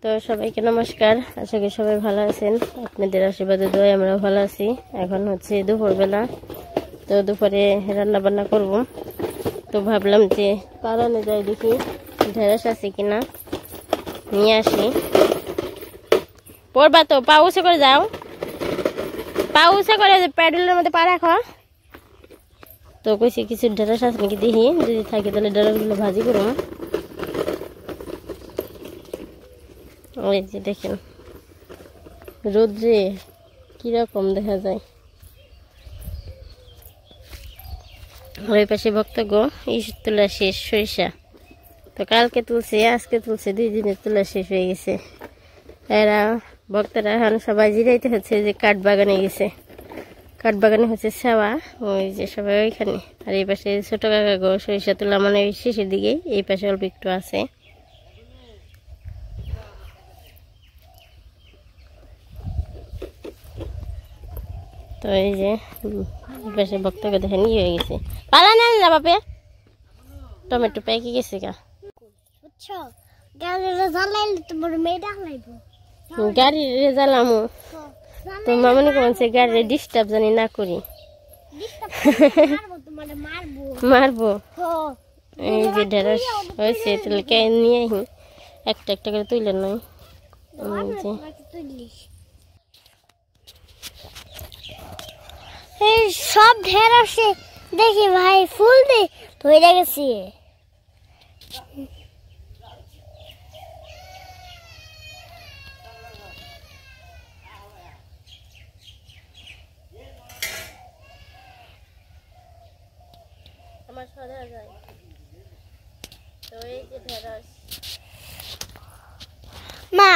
তো সবাইকে নমস্কার, আশা করি সবাই ভালো আছেন। আপনাদের আশীর্বাদে দোয়ায় আমরা ভালো আছি। এখন হচ্ছে দুপুরবেলা, তো দুপুরে রান্না বান্না করব। তো ভাবলাম যে পারানে যাই, দেখি ঢেঁড়স আছে কিনা, নিয়ে আসি। পড়বা তো, পা উঁচু করে যাও, পা উঁচু করে প্যাডেলের মধ্যে পা রাখো। তো কইছি কিছু ঢেঁড়স আছে নাকি দেখি, যদি থাকে তাহলে ঢেঁড়সগুলো ভাজি করবো। ওই যে দেখেন রোদ্রে কিরকম দেখা যায়। ওই পাশে ভক্তগো তোলা শেষ সরিষা, তো কালকে তুলছে আজকে তুলছে, 2 দিনে তোলা শেষ হয়ে গেছে। এরা ভক্তরা এখন সবাই জিরাইতে হচ্ছে যে কাঠ বাগানে গেছে। কাঠ বাগানে হচ্ছে সেবা, ওই যে সবাই ওইখানে। আর এই পাশে ছোট কাকা গো সরিষা তোলা মানে শেষের দিকে, এই পাশে অল্প একটু আছে। তো এই যে পাশে ভক্তকে দেখেন ইয়ে হয়ে গেছে, পালা নেন না বাপে, টমেটো পেকে গেছে গা। গাড়ি রেজালামো তো মামনি কমছে, গাড়ি ডিস্টার্ব জানি না করি, মারবো। এই যে ঢেঁড়স হয়েছে, তাহলে কে নিয়ে আহি, একটা একটা করে তুলে নয়। এই সব ঢেঁড়সে দেখি ভাই ফুল দিয়ে ধরে গেছি। আমার সদা যায়। তো এই যে ঢেঁড়স, মা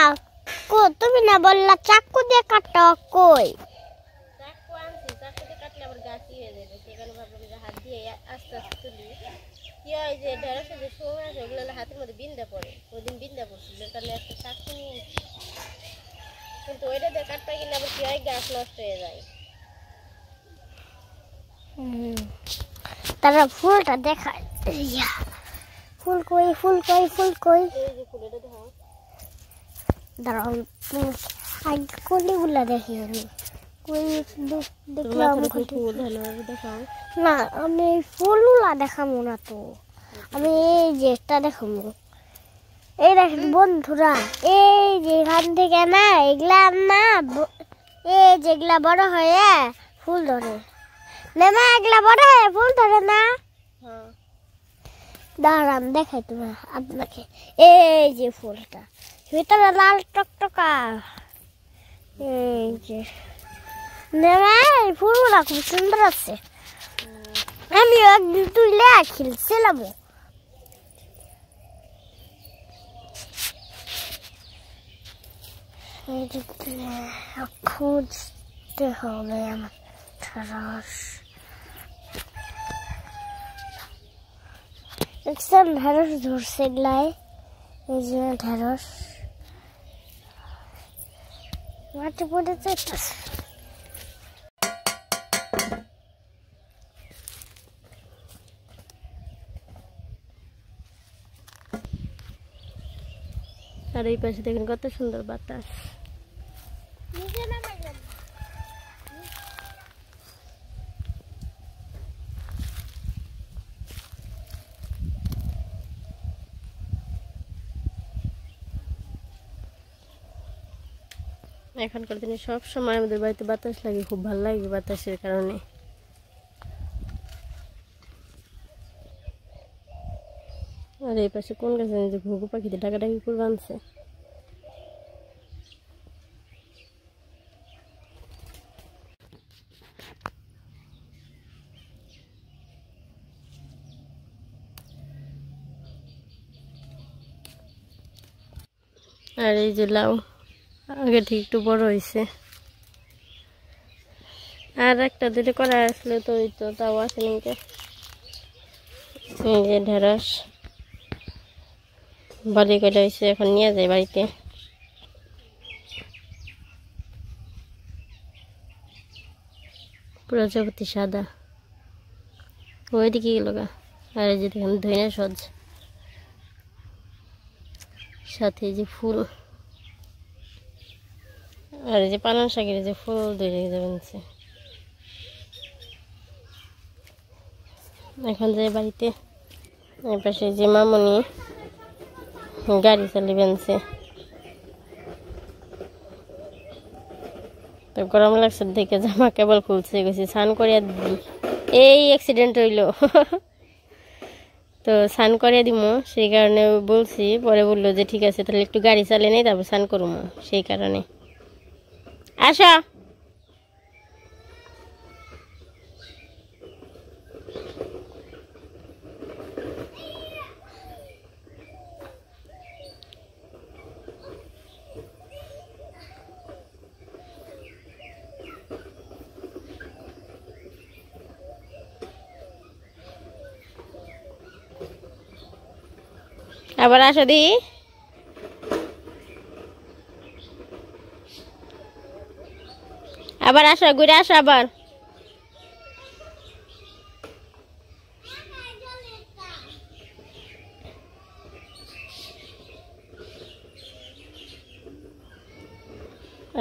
কো তুমি না বললা চাকু দিয়ে কাটো, কই চাকু আনছি, চাকু দিয়ে কাটলে আবার গাছি হয়ে যাবে, সেখানে ভাবলাম যে হাত দিয়ে আস্তে আস্তে তুলি। কি হয় যে ঢেঁড়সের যে শোল আছে ওগুলো হাতের মধ্যে বিন্দা পড়ে, ওইদিন বিন্দা পড়ছিল, কারণে একটা চাকু নিয়ে, কিন্তু ওইটা দিয়ে কাটতে গেলে আবার কি হয়, গাছ নষ্ট হয়ে যায়। তারা ফুলটা দেখায়, ফুল কই ফুল কই ফুল কই, এই যে ফুল, এটা দেখো, দাঁড়াও আগে কলিগুলা দেখি আমি, কই দেখলাম ফুল ভালোভাবে দেখাও না, আমি ফুলগুলা দেখাবো না তো, আমি এই যে এটা দেখাবো। এই দেখেন বন্ধুরা, এই যে এখান থেকে না এগুলা না, এই যেগুলা বড় হয়ে ফুল ধরে না, মা এগুলা বড় হয়ে ফুল ধরে না। দাঁড়ান দেখাই তোমার আপনাকে, এই যে ফুলটা ভিতরে লাল টকটকা, এই যে এই ফুলগুলা খুব সুন্দর আছে। আমি একদিন তুলে খেলছিলাম। খুঁজতে হবে আমার ঢেঁড়স, দেখছেন ঢেঁড়স ধরছে লাই, এই যে ঢেঁড়স মাটি পড়ে যাইতেছে। আর এই পাশে দেখেন কত সুন্দর বাতাস। এখনকার দিনে সব সময় আমাদের বাড়িতে বাতাস লাগে, খুব ভালো লাগে বাতাসের কারণে। আর এই পাশে কোন গাছে যে ঘুঘু পাখিতে ডাকাডাকি করে আনছে। আর এই যে লাউ আগে ঠিক একটু বড় হয়েছে, আর একটা দুটো করা আসলে তো ওই তো তাও আছে নাকি। এই যে ঢেঁড়স বাড়ি কটা হয়েছে, এখন নিয়ে যায় বাড়িতে। পুরো জগতি সাদা, ওইদিকে গেল গা। আর এই যে দেখেন ধইনা সজ, সাথে যে ফুল, আর এই যে পালং শাকের যে ফুল ধরে যাবেন, এখন যে বাড়িতে পাশে যে মামনি গাড়ি চালিয়ে তো গরম লাগছে দেখে জামা কেবল খুলছে, গেছি স্নান করিয়া দিই, এই অ্যাক্সিডেন্ট হইল। তো স্নান করিয়া দিব, সেই কারণে বলছি, পরে বললো যে ঠিক আছে তাহলে একটু গাড়ি চালিয়ে নেই তারপর স্নান করবো, সেই কারণে। আসা আবার আসো দি, আবার আসো, ঘুরে আসো আবার।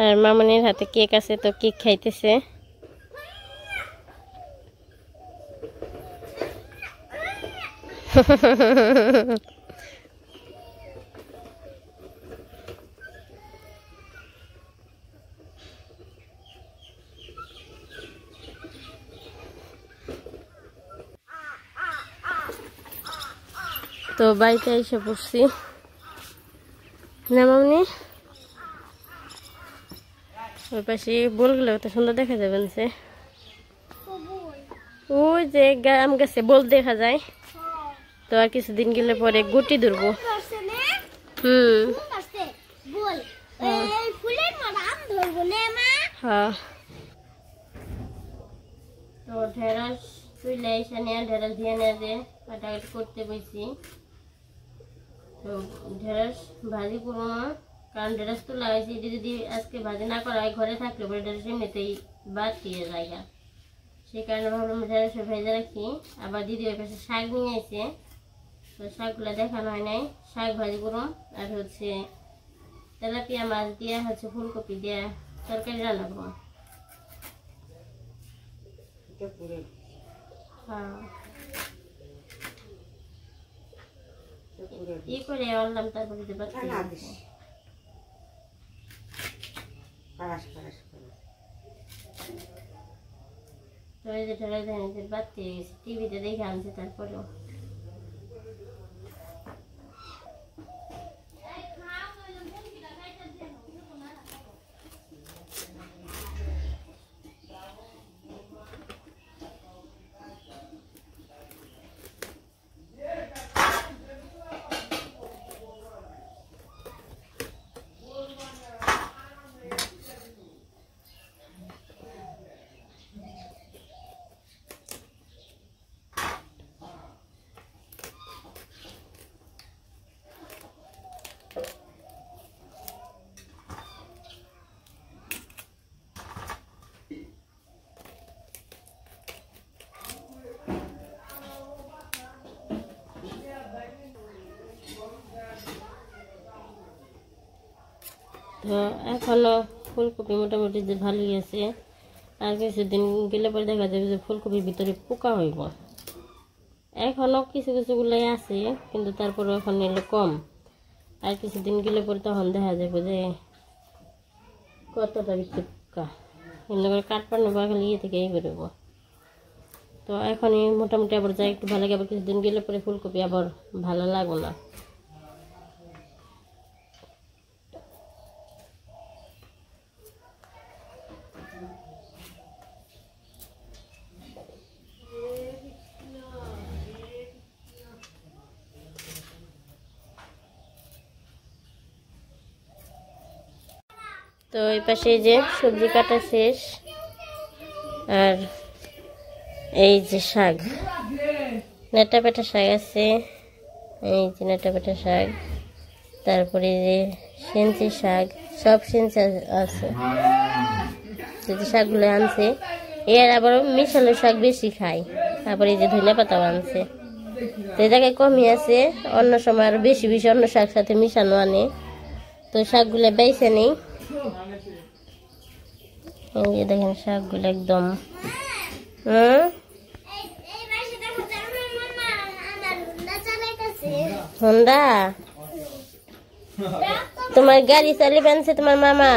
আর মামনির হাতে কেক আছে, তো কেক খাইতেছে। তো বাড়িতে এসে পড়ছি না মামনি, ওই পাশে বলগুলো তো সুন্দর দেখা যাবে, ওই যে আম গাছে বল দেখা যায়। তো আর কিছুদিন গেলে পরে গুটি ধরবো। তো ঢেঁড়স তুইলে এসে নিয়ে ঢেঁড়স দিয়ে নিয়ে যে কাটাকাটি করতে বসি। তো ঢেঁড়স ভাজি করবো না, কারণ ঢেঁড়স তোলা হয়েছে, এটি যদি আজকে ভাজি না করা হয় ঘরে থাকলে পরে ঢেঁড়স এমনিতেই বাদ দিয়ে যায়, সেই কারণে ভাবলাম ঢেঁড়সে ভেজে রাখি। আবার দিদি ওই পাশে শাক নিয়ে এসে, তো শাকগুলো দেখানো হয় নাই, শাক ভাজি করবো। আর হচ্ছে তেলাপিয়া মাছ দিয়ে হচ্ছে ফুলকপি দিয়ে তরকারি রান্না করবো। ই করে আনলাম, তারপরে তো এই যে ঢেলে দেন বাতি টিভিতে দেখে আনছে, তারপরেও তো এখনো ফুলকপি মোটামুটি যে ভালোই আছে। আর কিছুদিন গেলে পরে দেখা যাবে যে ফুলকপির ভিতরে পোকা হইব। এখনো কিছু কিছুগুলাই আছে, কিন্তু তারপরে এখন এলো কম। আর কিছুদিন গেলে পরে তখন দেখা যাবে যে কতটা ভিতরে পোকা, এমনি করে কাটপানো বা খালি ইয়ে থেকে এই করব। তো এখনই মোটামুটি আবার যাই একটু ভালো লাগে, আবার কিছুদিন গেলে পরে ফুলকপি আবার ভালো লাগবে না। তো এই পাশে যে সবজি কাটা শেষ, আর এই যে শাক, নেটা পেটা শাক আছে, এই যে নেটা পেটা শাক, তারপরে যে সেঞ্চি শাক, সব সেঞ্চি আছে। যে শাকগুলো আনছে, এর আবার মিশানো শাক বেশি খায়। তারপরে এই যে ধনিয়া পাতাও আনছে, তো এই জায়গায় কমই আছে, অন্য সময় আরো বেশি বেশি অন্য শাক সাথে মিশানো আনে। তো শাকগুলো বেছে নেই, এই যে দেখেন শাকগুলো একদম হোন্ডা তোমার গাড়ি চালিয়ে বানছে তোমার মামা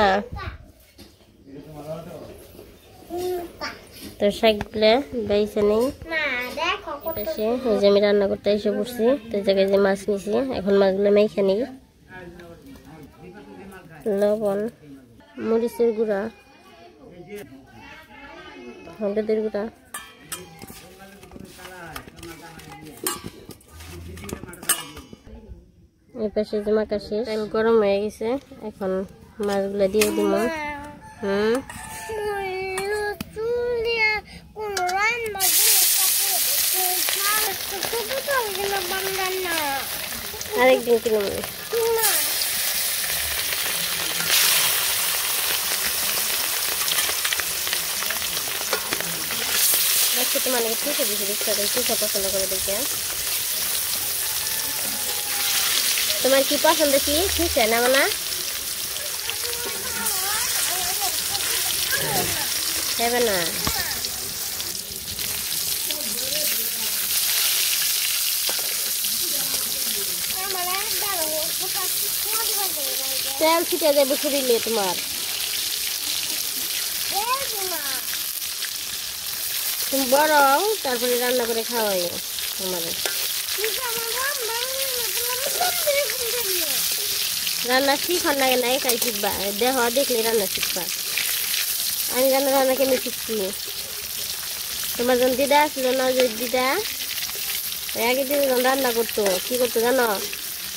তো শাকগুলা বাইছে নেই আমি রান্না করতে এসে পড়ছি তো জায়গায় যে মাছ নিছি এখন মাছগুলো মেখে নিই লবণ মরিচের গুঁড়া হলুদের গুঁড়া এই পাশে যে মাখা শেষ তেল গরম হয়ে গেছে এখন মাছগুলো দিয়ে দিব আরেকদিন কিনে তোমার ঠিক আছে পছন্দ করে দেখে তোমার কি পছন্দ কি ঠিক আছে না মানা হবে না তেল ছিটে যাবে শরীরে তোমার তুমি বড় তারপরে রান্না করে খাওয়াই তোমাদের রান্না শিখার লাগে না একাই শিখবা দেহ দেখলে রান্না শিখবা আমি রান্না কেমনি শিখছি তোমার যখন দিদা আসলো না যে দিদা আগে দিদি যখন রান্না করতো কি করতো জানো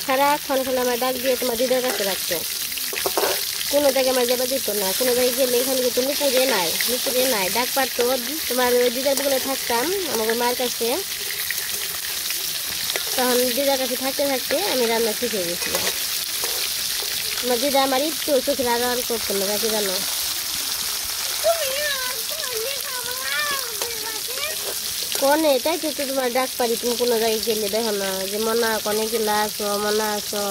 সারাক্ষণ খালি আমার ডাক দিয়ে তোমার দিদার কাছে রাখতো কোনো জায়গায় আমার যাবা দিত না কোনো জায়গায় গেলে এখানে কিন্তু নুপুরে নাই ডাক পারতো তোমার ওই দিদার বলে থাকতাম আমাকে মার কাছে তখন দিদার কাছে থাকতে থাকতে আমি রান্না শিখে গেছিলাম আমার দিদা আমার একটু চোখের আড়াল করতো না কাকে জানো কনে তাই তো তোমার ডাক পারি তুমি কোনো জায়গায় গেলে দেখো না যে মনা কনে গেলে আসো মনা আসো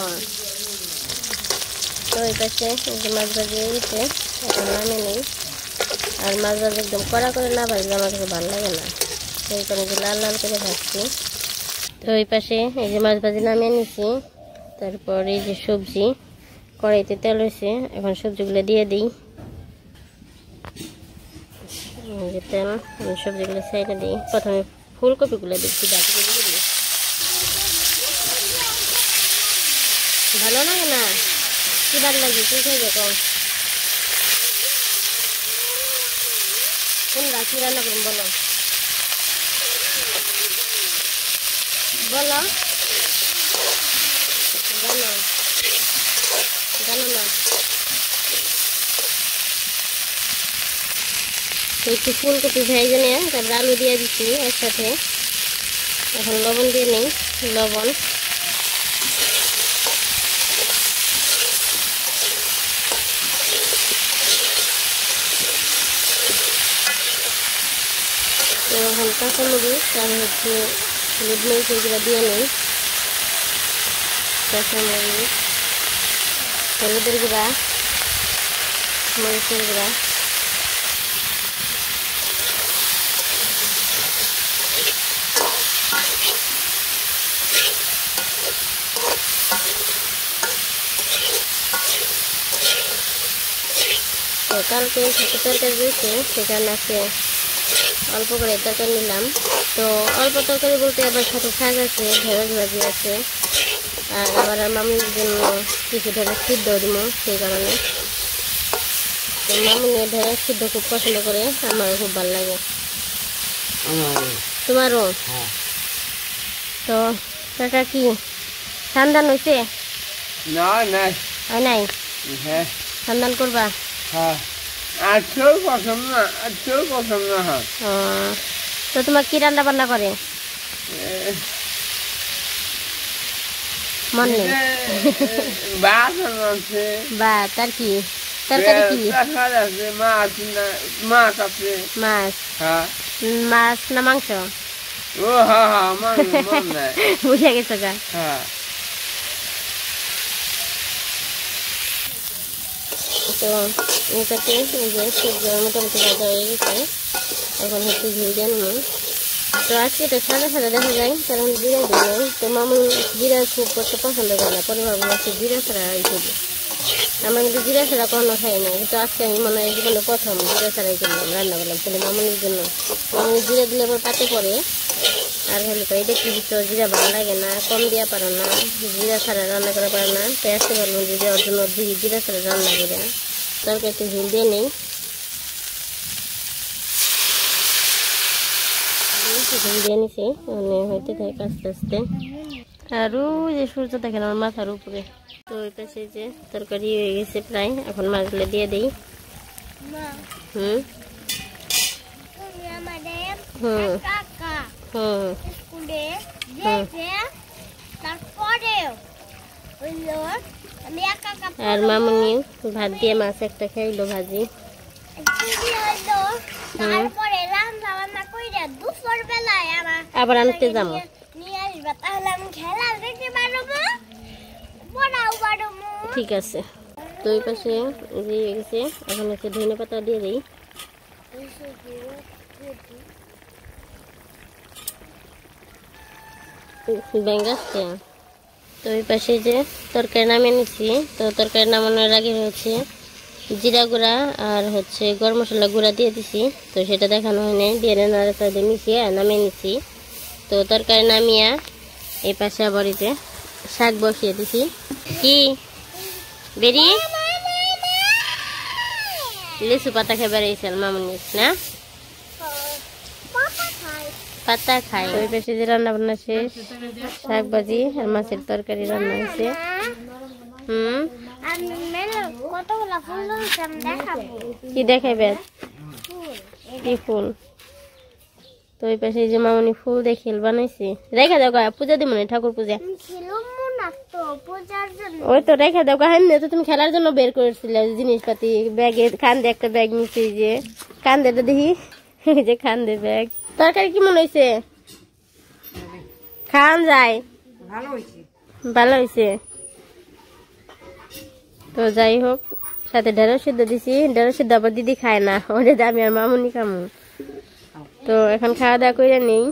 তো এই পাশে মাছ ভাজিয়ে গেছে এখন নামে নেই আর মাছ ভাজি একদম কড়া করে না ভাজলে আমার কাছে ভালো লাগে না সেই কারণে লাল লাল করে ভাজছি তো ওই পাশে এই যে মাছ ভাজি নামিয়ে নিছি তারপর এই যে সবজি কড়াইতে তেল হয়েছে এখন সবজিগুলো দিয়ে দিই যে তেল সবজিগুলো সাইডে দিই প্রথমে ফুলকপিগুলো দিচ্ছি বাকিগুলো দিই ভালো লাগে না কি ভালো লাগে কি খাই দেখো কোন রাখি রান্না করুন বলো বলো জানো জানো না একটু ফুলকপি ভেজে নিয়ে তারপর আলু দিয়ে দিচ্ছি একসাথে এখন লবণ দিয়ে নিই লবণ এখন কাঁচামরিচ আর হচ্ছে হলুদ মরিচ এগুলো দিয়ে নিই কাঁচামরিচ হলুদের গুঁড়া মরিচের গুঁড়া কালকে তরকারি রয়েছে সেখানে আছে অল্প করে তরকারি নিলাম তো অল্প তরকারি বলতে আবার সাথে শাক আছে ঢেঁড়স ভাজি আছে আর আবার মামুনির জন্য কিছু ঢেঁড়স সিদ্ধ দিব সেই কারণে মামুনি ঢেঁড়স সিদ্ধ খুব পছন্দ করে আমারও খুব ভালো লাগে তোমারও তো কাকা কি সন্ধান হয়েছে হয় নাই সন্ধান করবা তো তোমার কি রান্না বান্না করে মন নেই ভাত আর কি তরকারি কি মাছ মাছ না মাংস বুঝে গেছো গা তো এটাকে মোটামুটি ভাজা হয়ে গেছে, এখন হচ্ছে ঝুল দিয়ে নেব। তো আজকে এটা সাদা সাদা দেখা যায়, কারণ জিরা দিই। তো মামুন জিরা খুব করতে পছন্দ করে না, পরে ভাবলাম হচ্ছে জিরা ছাড়া করবো। আমরা কিন্তু জিরা ছাড়া কখনো খাই না, কিন্তু আজকে আমি মনে হয় জীবনে প্রথম জিরা ছাড়াই করলাম, রান্না করলাম তাহলে মামুনির জন্য। মামুনি জিরা দিলে আবার পাতে পড়ে, আর হলে তো এটা কি দিচ্ছ, জিরা ভালো লাগে না, কম দেওয়া পারো না, জিরা ছাড়া রান্না করা পারো না। তো আসতে পারলাম যে ওর জন্য জিরা ছাড়া রান্না করে তরকারিতে ঝুল দিয়ে নেই। ঝুল দিয়ে নিছি, মানে হইতে থাকে আস্তে আস্তে। আর ওই যে সূর্য দেখেন আমার মাথার উপরে। তো ওই পাশে যে তরকারি হয়ে গেছে প্রায়, এখন মাছগুলো দিয়ে দিই। হুম হুম আর মামুনি ভাত দিয়ে মাছ একটা খাইলো ভাজি। আবার আনতে যাবো, ঠিক আছে। তো ওই পাশে দিয়ে গেছে, এখন হচ্ছে ধনে পাতা দিয়ে দিই। বেঙ্গাসছে। তো ওই পাশে যে তরকারি নামিয়ে নিচ্ছি, তো তরকারি নামানোর আগে হচ্ছে জিরা গুঁড়া আর হচ্ছে গরম মশলা গুঁড়া দিয়ে দিছি। তো সেটা দেখানো হয়নি, দিয়ে নাড়াচাড়া মিশিয়ে নামিয়ে নিচ্ছি। তো তরকারি নামিয়া এই পাশে আবার এই যে শাক বসিয়ে দিছি। কি বেরি লিচু পাতা খেয়ে বেরিয়েছিল মামুনি না, পাতা খাই। ওই পাশে যে রান্না বান্না শেষ, শাক ভাজি আর মাছের তরকারি রান্না হয়েছে। কি দেখাইবে, কি ফুল? তো ওই পাশে যে মামুনি ফুল দিয়ে খেল বানাইছি, রেখা দাও গা, পূজা দিব না, ঠাকুর পূজা। ওই তো রেখা দাও গা, তো তুমি খেলার জন্য বের করেছিলে জিনিসপাতি, ব্যাগে কান্দে একটা ব্যাগ নিচ্ছি, যে কান্দেটা দেখি, যে কান্দে ব্যাগ। তরকারি কি মনে হয়েছে? খান যায়, ভালো হয়েছে। তো যাই হোক, সাথে ঢেঁড়স সিদ্ধ দিছি, ঢেঁড়স সিদ্ধ আবার দিদি খায় না, ওটা আমি আর মামুনি খামু। তো এখন খাওয়া দাওয়া করে নেই।